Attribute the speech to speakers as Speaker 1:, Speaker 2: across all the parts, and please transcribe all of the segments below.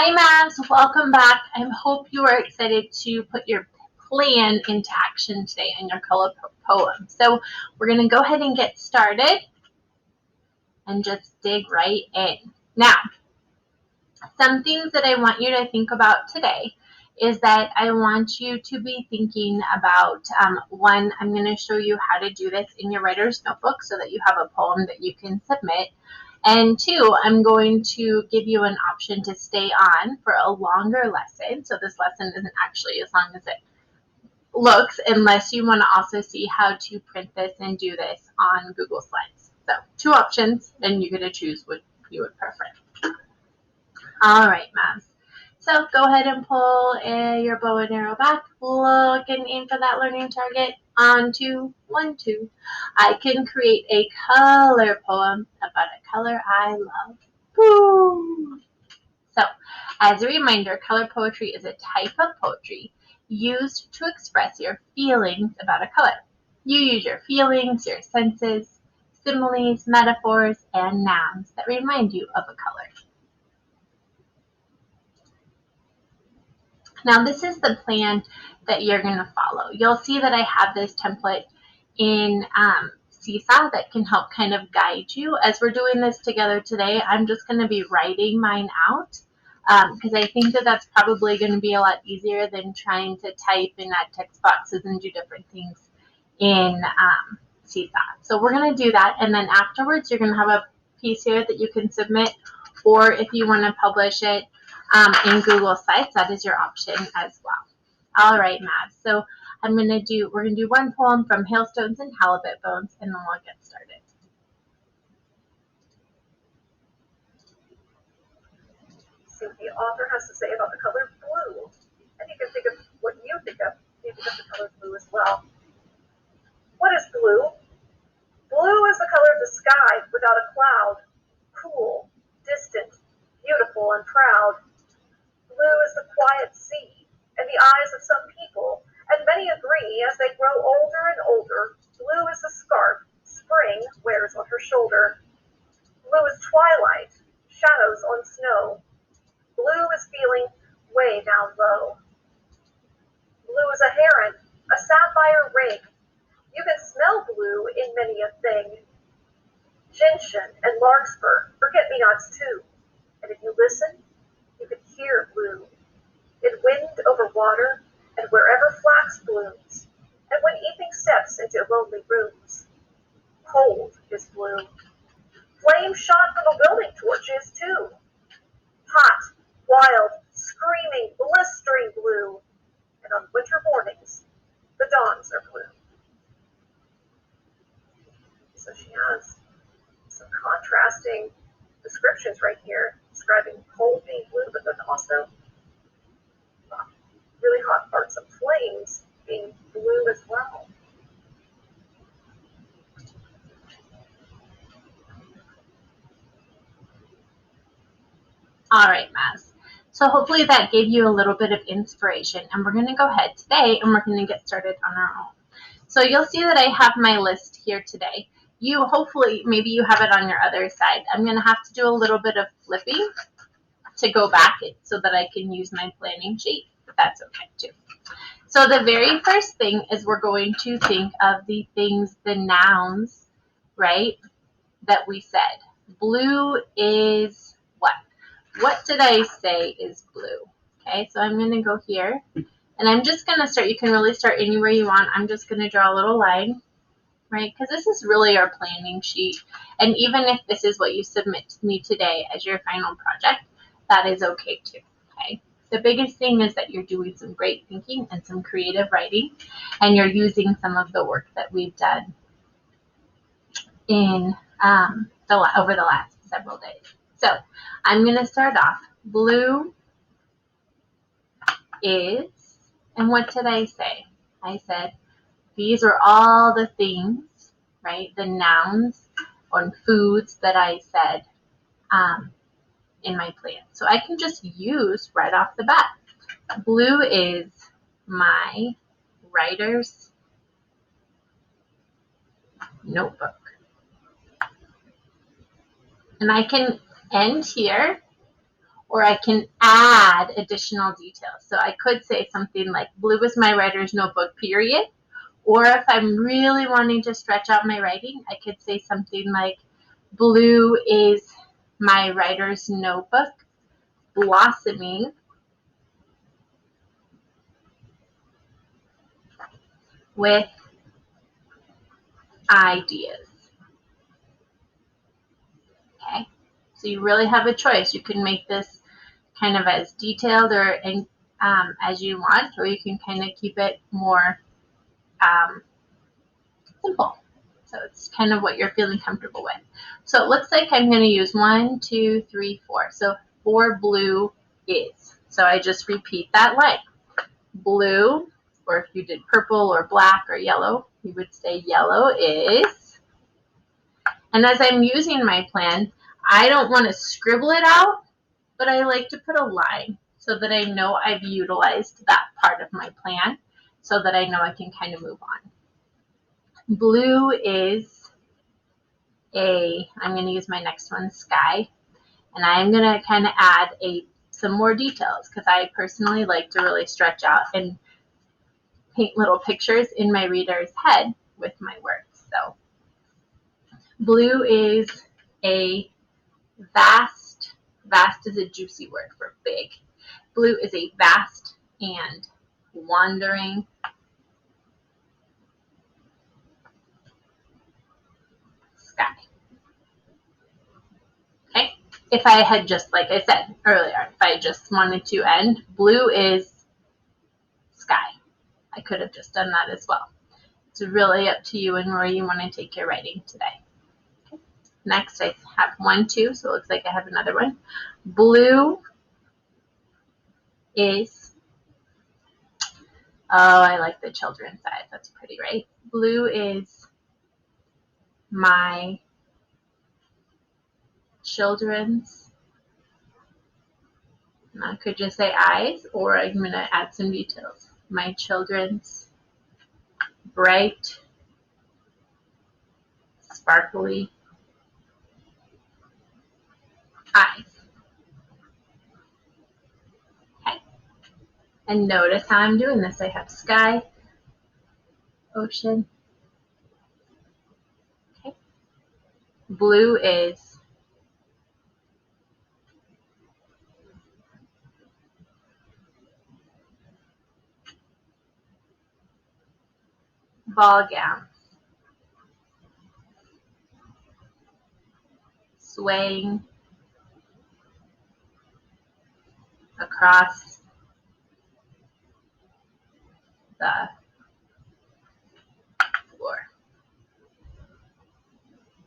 Speaker 1: Hi, Mavs. Welcome back. I hope you are excited to put your plan into action today in your color poem. So we're going to go ahead and get started and just dig right in. Now, some things that I want you to think about today is that I want you to be thinking about, one, I'm going to show you how to do this in your writer's notebook so that you have a poem that you can submit. And two, I'm going to give you an option to stay on for a longer lesson. So this lesson isn't actually as long as it looks, unless you want to also see how to print this and do this on Google Slides. So two options, and you're going to choose what you would prefer. All right, Mavs. So go ahead and pull your bow and arrow back. Look and aim for that learning target. On to 1, 2. I can create a color poem about a color I love. Boom! So, as a reminder, color poetry is a type of poetry used to express your feelings about a color. You use your feelings, your senses, similes, metaphors, and nouns that remind you of a color. Now this is the plan that you're going to follow. You'll see that I have this template in Seesaw that can help kind of guide you. As we're doing this together today, I'm just going to be writing mine out because I think that that's probably going to be a lot easier than trying to type and add text boxes and do different things in Seesaw. So we're going to do that, and then afterwards you're going to have a piece here that you can submit, or if you want to publish it in Google Sites, that is your option as well. All right, Matt. So we're going to do one poem from Hailstones and Halibut Bones, and then we'll get started.
Speaker 2: See what the author has to say about the color blue. And you can think of what you think of. You think of the color blue as well. What is blue? Blue is the color of the sky without a cloud. Cool, distant, beautiful, and proud. Blue is the quiet sea and the eyes of some people, and many agree as they grow older and older, blue is the scarf spring wears on her shoulder. Blue is twilight, shadows on snow. Blue is feeling way down low. Blue is a heron, a sapphire ring. You can smell blue in many a thing. Gentian and larkspur, forget-me-nots too. And if you listen, you can hear blue. In wind over water, and wherever flax blooms, and when evening steps into lonely rooms. Cold is blue. Flame shot from a building torches too. Hot, wild, screaming, blistering blue. And on winter mornings, the dawns are blue. So she has some contrasting descriptions right here, describing cold being blue, but then also really hot parts of flames being blue as well.
Speaker 1: All right, Maz. So hopefully that gave you a little bit of inspiration, and we're going to go ahead today and we're going to get started on our own. So you'll see that I have my list here today. You hopefully, maybe you have it on your other side. I'm going to have to do a little bit of flipping to go back so that I can use my planning sheet, but that's okay too. So the very first thing is we're going to think of the things, the nouns, right, that we said. Blue is what? What did I say is blue? Okay, so I'm going to go here, and I'm just going to start. You can really start anywhere you want. I'm just going to draw a little line, right, because this is really our planning sheet. And even if this is what you submit to me today as your final project, that is okay too, okay? The biggest thing is that you're doing some great thinking and some creative writing, and you're using some of the work that we've done in over the last several days. So I'm going to start off. Blue is, and what did I say? I said these are all the things, right, the nouns on foods that I said in my plan. So I can just use right off the bat. Blue is my writer's notebook. And I can end here, or I can add additional details. So I could say something like, blue is my writer's notebook, period. Or if I'm really wanting to stretch out my writing, I could say something like, blue is my writer's notebook, blossoming with ideas. Okay, so you really have a choice. You can make this kind of as detailed or as you want, or you can kind of keep it more simple. So it's kind of what you're feeling comfortable with. So it looks like I'm going to use 1, 2, 3, 4. So 4 blue is. So I just repeat that line. Blue, or if you did purple or black or yellow, you would say yellow is. And as I'm using my plan, I don't want to scribble it out, but I like to put a line so that I know I've utilized that part of my plan so that I know I can kind of move on. Blue is I'm going to use my next one, sky, and I'm going to kind of add some more details because I personally like to really stretch out and paint little pictures in my reader's head with my words. So blue is a vast is a juicy word for big. Blue is a vast and wandering sky. Okay, if I had just, like I said earlier, if I just wanted to end, blue is sky. I could have just done that as well. It's really up to you and where you want to take your writing today. Okay. Next, I have 1, 2, so it looks like I have another one. Blue is, oh, I like the children's eyes. That's pretty, right? Blue is my children's, and I could just say eyes, or I'm going to add some details. My children's bright, sparkly eyes. Okay. And notice how I'm doing this. I have sky, ocean. Okay. Blue is ball gown, swaying across the floor.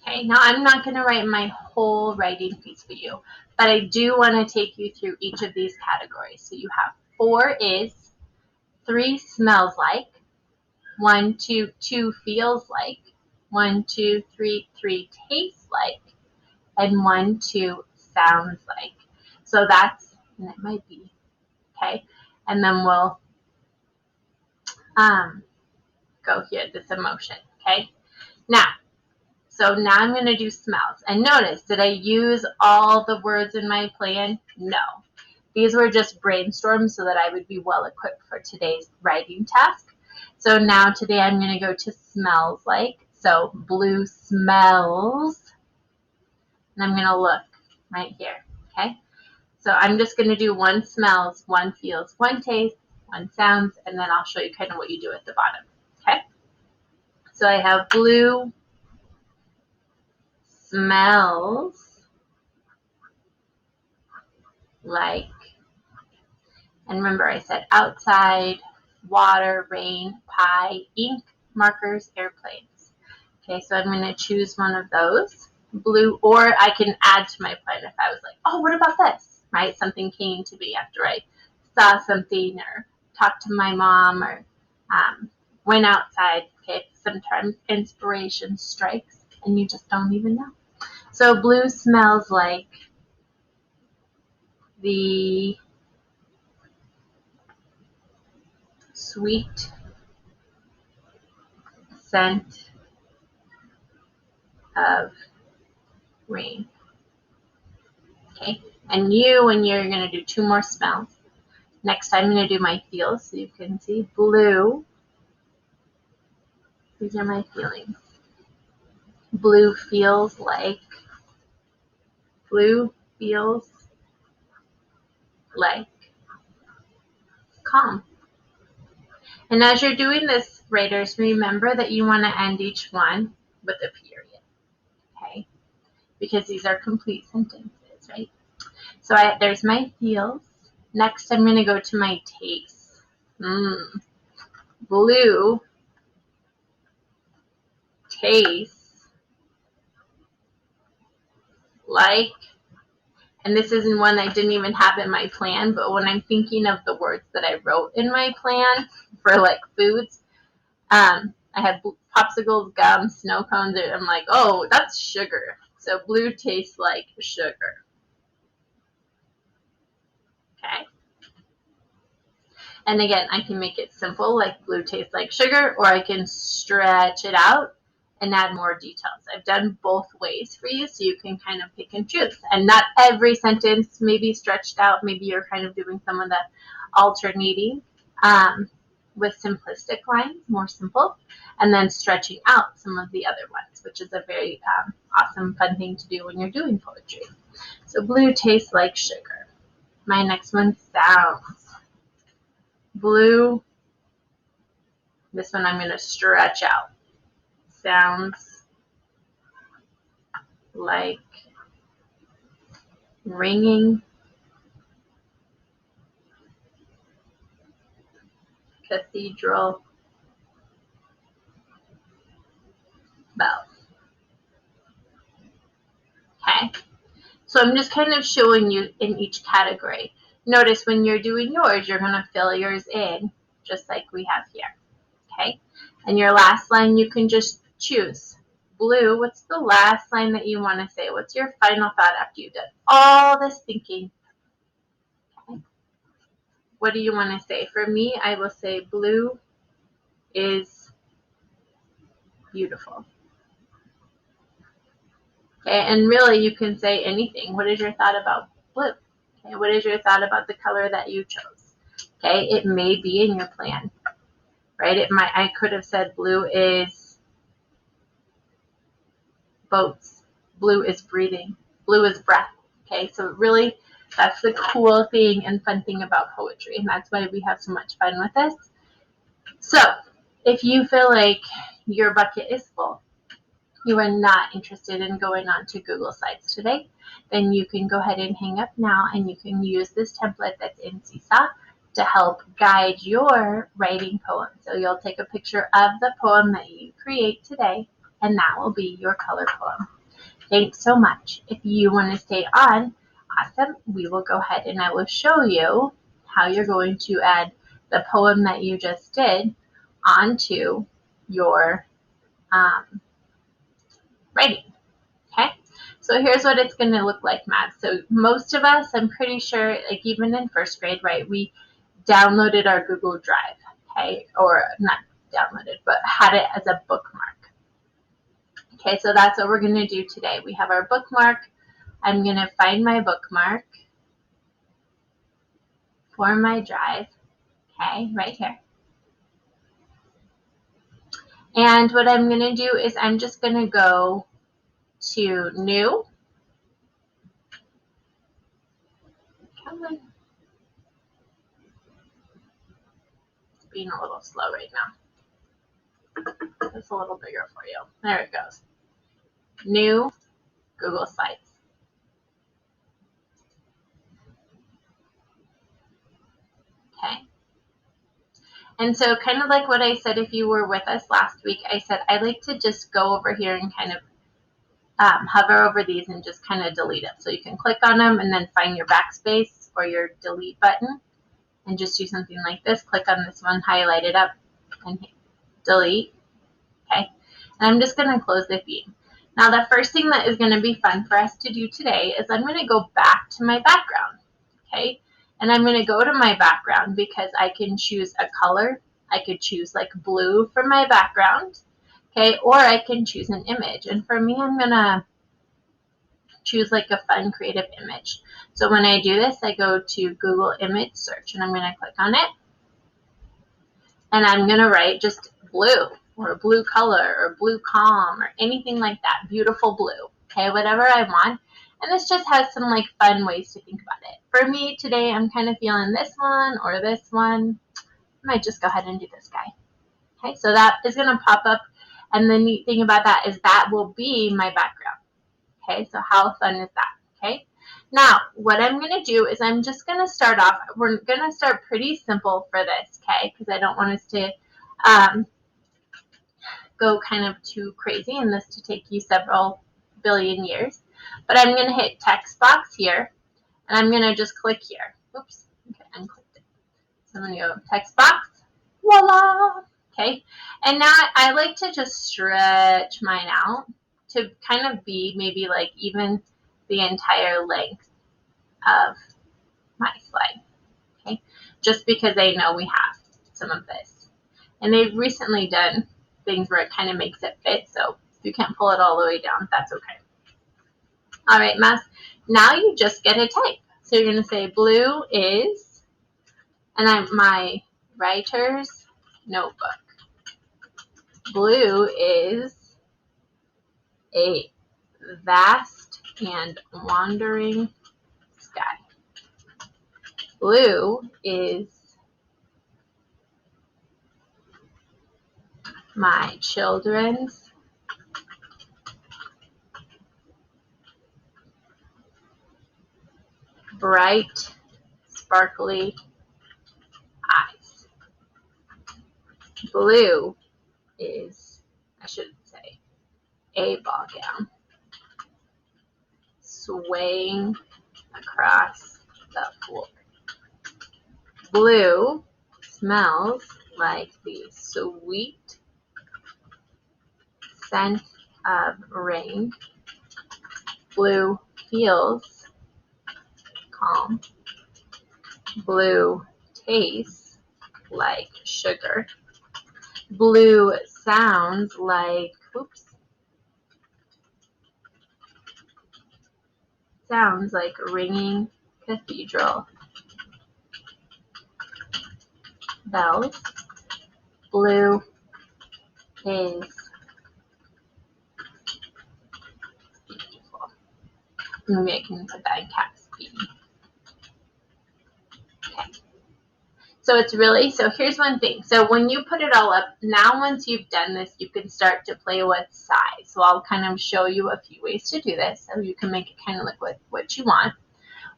Speaker 1: Okay, now I'm not going to write my whole writing piece for you, but I do want to take you through each of these categories. So you have 4 is, 3 smells like, 1, 2, 2 feels like, 1, 2, 3, 3 tastes like, and 1, 2 sounds like. So that's, and it might be, okay, and then we'll go here, this emotion, okay. Now, so now I'm going to do smells. And notice, did I use all the words in my plan? No. These were just brainstorms so that I would be well equipped for today's writing task. So now today I'm going to go to smells like. So blue smells. And I'm going to look right here. Okay. So I'm just going to do 1 smells, 1 feels, 1 tastes, 1 sounds, and then I'll show you kind of what you do at the bottom. Okay. So I have blue smells like, and remember I said outside, water, rain, pie, ink, markers, airplanes. Okay, so I'm going to choose one of those, blue, or I can add to my plan if I was like, oh, what about this, right? Something came to me after I saw something or talked to my mom or went outside. Okay, sometimes inspiration strikes and you just don't even know. So blue smells like the sweet scent of rain. Okay, And you're going to do 2 more smells. Next, I'm going to do my feels, so you can see blue. These are my feelings. Blue feels like calm. And as you're doing this, writers, remember that you want to end each one with a period, okay? Because these are complete sentences, right? So there's my feels. Next, I'm going to go to my tastes. Blue tastes like, and this isn't one I didn't even have in my plan, but when I'm thinking of the words that I wrote in my plan for like foods, I had popsicles, gum, snow cones, and I'm like, oh, that's sugar. So blue tastes like sugar. Okay. And again, I can make it simple, like blue tastes like sugar, or I can stretch it out and add more details. I've done both ways for you, so you can kind of pick and choose. And not every sentence may be stretched out. Maybe you're kind of doing some of the alternating with simplistic lines, more simple, and then stretching out some of the other ones, which is a very awesome, fun thing to do when you're doing poetry. So blue tastes like sugar. My next one, sounds. Blue, this one I'm going to stretch out. Sounds like ringing cathedral bells. Okay, so I'm just kind of showing you in each category. Notice when you're doing yours, you're going to fill yours in just like we have here. Okay, and your last line you can just choose. Blue, what's the last line that you want to say? What's your final thought after you've done all this thinking? Okay. What do you want to say? For me, I will say blue is beautiful. Okay, and really you can say anything. What is your thought about blue? Okay, what is your thought about the color that you chose? Okay, it may be in your plan, right? I could have said blue is boats, blue is breathing, blue is breath. Okay, so really that's the cool thing and fun thing about poetry, and that's why we have so much fun with this. So if you feel like your bucket is full, you are not interested in going on to Google Sites today, then you can go ahead and hang up now, and you can use this template that's in Seesaw to help guide your writing poem. So you'll take a picture of the poem that you create today, and that will be your color poem. Thanks so much. If you want to stay on, awesome. We will go ahead and I will show you how you're going to add the poem that you just did onto your writing. Okay, so here's what it's going to look like, Matt. So most of us, I'm pretty sure, like even in first grade, right, we downloaded our Google Drive, okay, or not downloaded, but had it as a bookmark. Okay, so that's what we're going to do today. We have our bookmark. I'm going to find my bookmark for my drive, okay, right here. And what I'm going to do is I'm just going to go to New. Come on. It's being a little slow right now. It's a little bigger for you. There it goes. New Google Sites. Okay. And so kind of like what I said if you were with us last week, I said I like to just go over here and kind of hover over these and just kind of delete them. So you can click on them and then find your backspace or your delete button and just do something like this. Click on this one, highlight it up, and hit delete. Okay. And I'm just going to close the feed. Now the first thing that is going to be fun for us to do today is I'm going to go back to my background. Okay. And I'm going to go to my background because I can choose a color. I could choose like blue for my background. Okay. Or I can choose an image. And for me, I'm going to choose like a fun creative image. So when I do this, I go to Google image search and I'm going to click on it. And I'm going to write just blue or blue color or blue calm or anything like that. Beautiful blue. Okay, whatever I want. And this just has some like fun ways to think about it. For me today, I'm kind of feeling this one or this one. I might just go ahead and do this guy. Okay, so that is going to pop up. And the neat thing about that is that will be my background. Okay, so how fun is that? Okay, now what I'm going to do is I'm just going to start off. We're going to start pretty simple for this, okay, because I don't want us to go kind of too crazy and this to take you several billion years. But I'm going to hit text box here, and I'm going to just click here. Oops, okay, unclicked it. So I'm going to go text box, voila. Okay, and now I like to just stretch mine out to kind of be maybe like even the entire length of my slide, okay? Just because I know we have some of this. And they've recently done things where it kind of makes it fit, so if you can't pull it all the way down, that's okay. All right, Mass, now you just get a type. So you're going to say blue is, and I'm my writer's notebook. Blue is a vast and wandering sky. Blue is my children's bright, sparkly eyes. Blue is, I should say, a ball gown swaying across the floor. Blue smells like the sweet scent of rain. Blue feels calm. Blue tastes like sugar. Blue sounds like, sounds like ringing cathedral bells. Blue is beautiful. Maybe I can put that in caps. Okay. So it's really, so here's one thing. So when you put it all up, now once you've done this, you can start to play with size. So I'll kind of show you a few ways to do this so you can make it kind of look like what you want.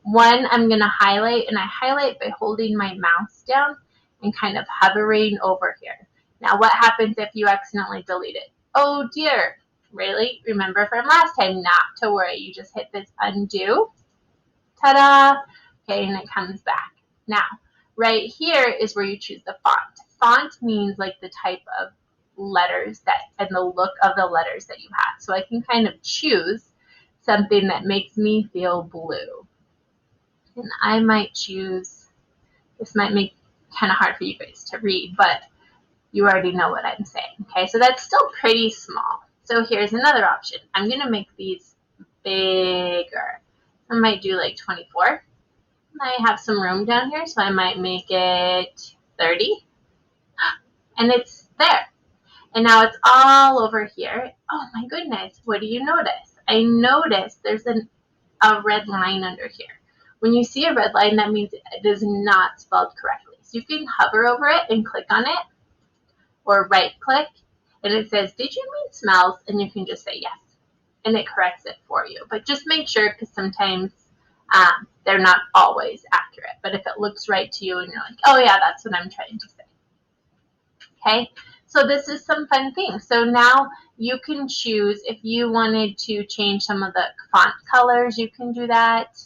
Speaker 1: One, I'm going to highlight, and I highlight by holding my mouse down and kind of hovering over here. Now what happens if you accidentally delete it? Oh dear, really? Remember from last time, not to worry. You just hit this undo. Ta-da! Okay, and it comes back. Now, right here is where you choose the font. Font means like the type of letters that, and the look of the letters that you have. So I can kind of choose something that makes me feel blue. And I might choose, this might make kind of hard for you guys to read, but you already know what I'm saying. Okay, so that's still pretty small. So here's another option. I'm going to make these bigger. I might do like 24. I have some room down here, so I might make it 30. And it's there. And now it's all over here. Oh my goodness, what do you notice? I notice there's a red line under here. When you see a red line, that means it is not spelled correctly. So you can hover over it and click on it, or right click, and it says, did you mean smells? And you can just say yes, and it corrects it for you. But just make sure, because sometimes they're not always accurate. But if it looks right to you and you're like, oh yeah, that's what I'm trying to say. Okay, so this is some fun things. So now you can choose if you wanted to change some of the font colors, you can do that.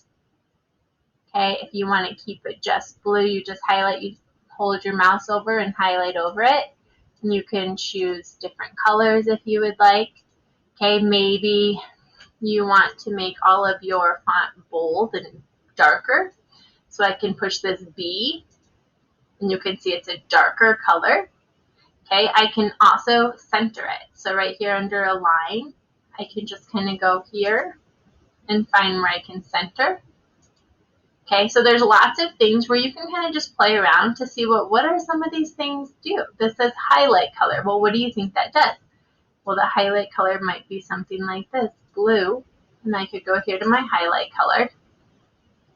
Speaker 1: Okay, if you want to keep it just blue, you just highlight, you hold your mouse over and highlight over it. And you can choose different colors if you would like. Okay, maybe you want to make all of your font bold and darker. So I can push this B, and you can see it's a darker color. Okay, I can also center it. So right here under a line, I can just kind of go here and find where I can center. Okay, so there's lots of things where you can kind of just play around to see what are some of these things do. This says highlight color. Well, what do you think that does? Well, the highlight color might be something like this, blue. And I could go here to my highlight color.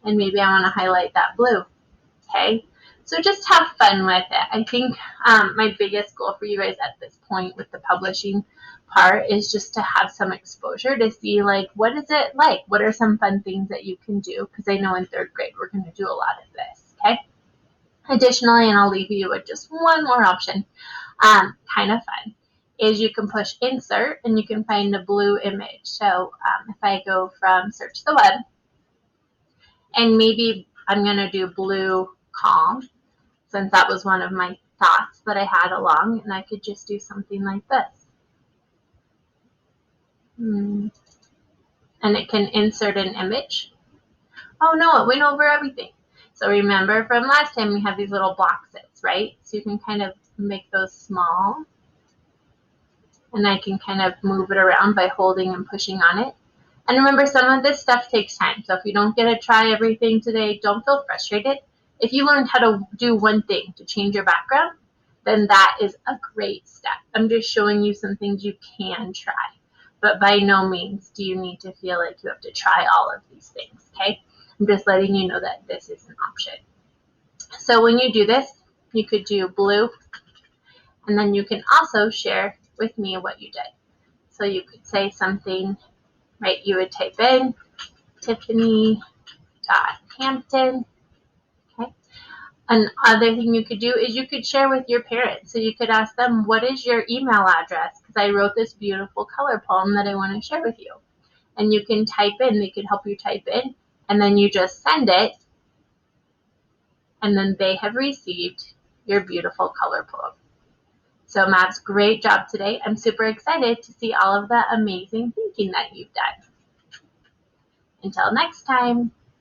Speaker 1: And maybe I want to highlight that blue. Okay, so just have fun with it. I think my biggest goal for you guys at this point with the publishing part is just to have some exposure to see like what is it like? What are some fun things that you can do? Because I know in 3rd grade we're going to do a lot of this. Okay. Additionally, and I'll leave you with just one more option, kind of fun, is you can push insert and you can find a blue image. So if I go from search the web, and maybe I'm going to do blue calm, since that was one of my thoughts that I had along, and I could just do something like this. And it can insert an image. Oh no, it went over everything. So remember from last time we have these little boxes, right? So you can kind of make those small, and I can kind of move it around by holding and pushing on it. And remember, some of this stuff takes time. So if you don't get to try everything today, don't feel frustrated. If you learned how to do one thing to change your background, then that is a great step. I'm just showing you some things you can try. But by no means do you need to feel like you have to try all of these things, okay? I'm just letting you know that this is an option. So when you do this, you could do blue, and then you can also share with me what you did. So you could say something, right? You would type in Tiffany.Hampton. Okay. Another thing you could do is you could share with your parents. So you could ask them, what is your email address? Because I wrote this beautiful color poem that I want to share with you. And you can type in, they could help you type in, and then you just send it, and then they have received your beautiful color poem. So Mavs, great job today. I'm super excited to see all of the amazing thinking that you've done. Until next time.